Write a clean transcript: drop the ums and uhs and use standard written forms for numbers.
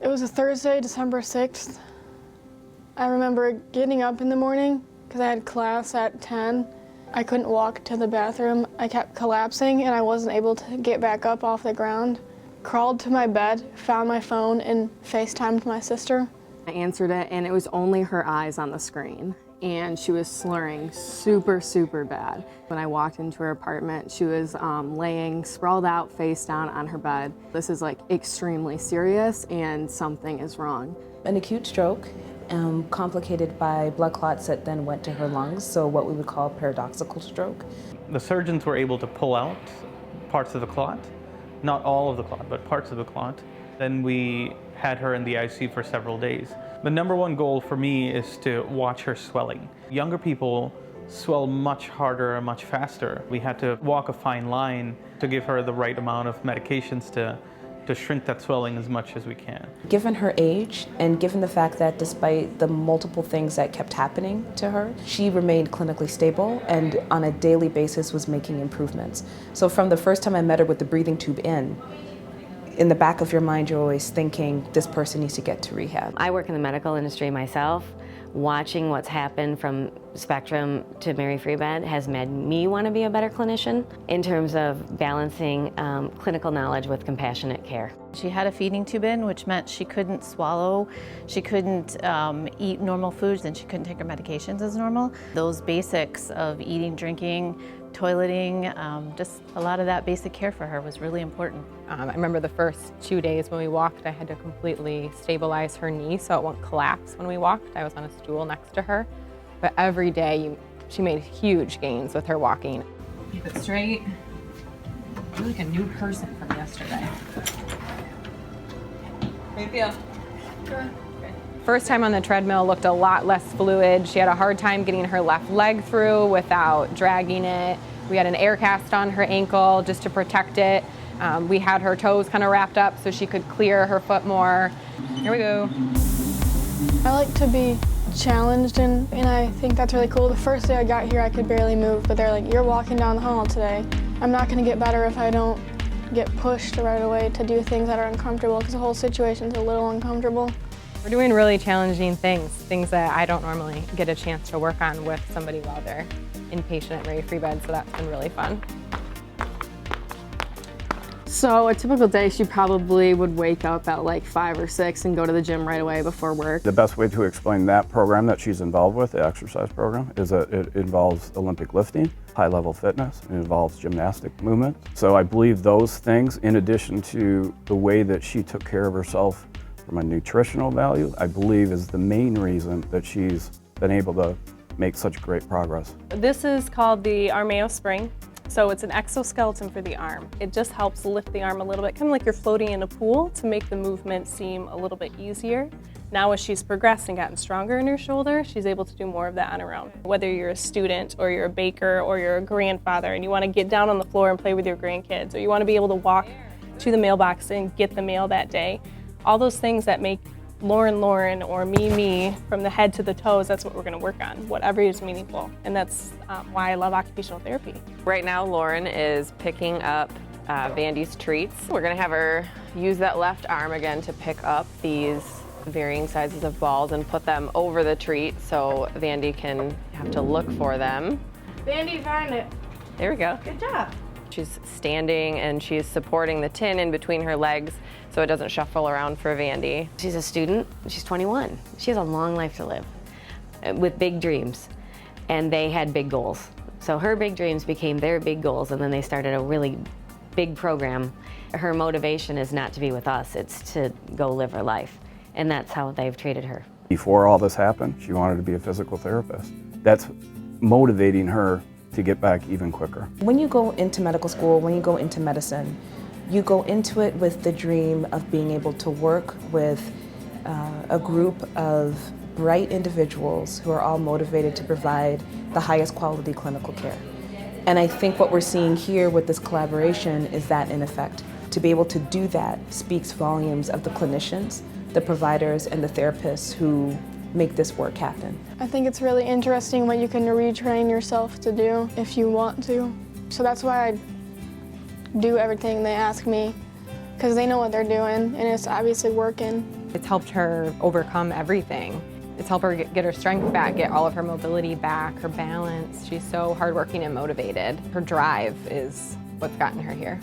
It was a Thursday, December 6th. I remember getting up in the morning because I had class at 10. I couldn't walk to the bathroom. I kept collapsing and I wasn't able to get back up off the ground. Crawled to my bed, found my phone, and FaceTimed my sister. I answered it and it was only her eyes on the screen. And she was slurring super, super bad. When I walked into her apartment, she was laying sprawled out face down on her bed. This is like extremely serious and something is wrong. An acute stroke, complicated by blood clots that then went to her lungs, so what we would call paradoxical stroke. The surgeons were able to pull out parts of the clot, not all of the clot, but parts of the clot. Then we had her in the ICU for several days. The number one goal for me is to watch her swelling. Younger people swell much harder and much faster. We had to walk a fine line to give her the right amount of medications to shrink that swelling as much as we can. Given her age and given the fact that despite the multiple things that kept happening to her, she remained clinically stable and on a daily basis was making improvements. So from the first time I met her with the breathing tube in the back of your mind, you're always thinking, this person needs to get to rehab. I work in the medical industry myself. Watching what's happened from Spectrum to Mary Free Bed has made me want to be a better clinician in terms of balancing clinical knowledge with compassionate care. She had a feeding tube in, which meant she couldn't swallow, she couldn't eat normal foods, and she couldn't take her medications as normal. Those basics of eating, drinking, toileting, just a lot of that basic care for her was really important. I remember the first 2 days when we walked, I had to completely stabilize her knee so it won't collapse when we walked. I was on a stool next to her. But every day, she made huge gains with her walking. Keep it straight. You're like a new person from yesterday. How you feel? Good. First time on the treadmill looked a lot less fluid. She had a hard time getting her left leg through without dragging it. We had an air cast on her ankle just to protect it. We had her toes kind of wrapped up so she could clear her foot more. Here we go. I like to be challenged and I think that's really cool. The first day I got here I could barely move, but they're like, you're walking down the hall today. I'm not going to get better if I don't get pushed right away to do things that are uncomfortable because the whole situation's a little uncomfortable. We're doing really challenging things that I don't normally get a chance to work on with somebody while they're inpatient at Mary Free Bed, so that's been really fun. So a typical day, she probably would wake up at like 5 or 6 and go to the gym right away before work. The best way to explain that program that she's involved with, the exercise program, is that it involves Olympic lifting, high-level fitness, it involves gymnastic movement. So I believe those things, in addition to the way that she took care of herself from a nutritional value, I believe is the main reason that she's been able to make such great progress. This is called the Armeo Spring. So it's an exoskeleton for the arm. It just helps lift the arm a little bit, kind of like you're floating in a pool to make the movement seem a little bit easier. Now as she's progressed and gotten stronger in her shoulder, she's able to do more of that on her own. Whether you're a student or you're a baker or you're a grandfather and you want to get down on the floor and play with your grandkids, or you want to be able to walk to the mailbox and get the mail that day, all those things that make Lauren or me from the head to the toes, that's what we're going to work on, whatever is meaningful. And that's why I love occupational therapy. Right now, Lauren is picking up Vandy's treats. We're going to have her use that left arm again to pick up these varying sizes of balls and put them over the treat so Vandy can have to look for them. Vandy, find it. There we go. Good job. She's standing and she's supporting the tin in between her legs so it doesn't shuffle around for Vandy. She's a student, she's 21. She has a long life to live with big dreams, and they had big goals. So her big dreams became their big goals, and then they started a really big program. Her motivation is not to be with us, it's to go live her life, and that's how they've treated her. Before all this happened, she wanted to be a physical therapist. That's motivating her to get back even quicker. When you go into medical school, when you go into medicine, you go into it with the dream of being able to work with a group of bright individuals who are all motivated to provide the highest quality clinical care. And I think what we're seeing here with this collaboration is that in effect. To be able to do that speaks volumes of the clinicians, the providers, and the therapists who make this work happen. I think it's really interesting what you can retrain yourself to do if you want to. So that's why I do everything they ask me, because they know what they're doing and it's obviously working. It's helped her overcome everything. It's helped her get her strength back, get all of her mobility back, her balance. She's so hardworking and motivated. Her drive is what's gotten her here.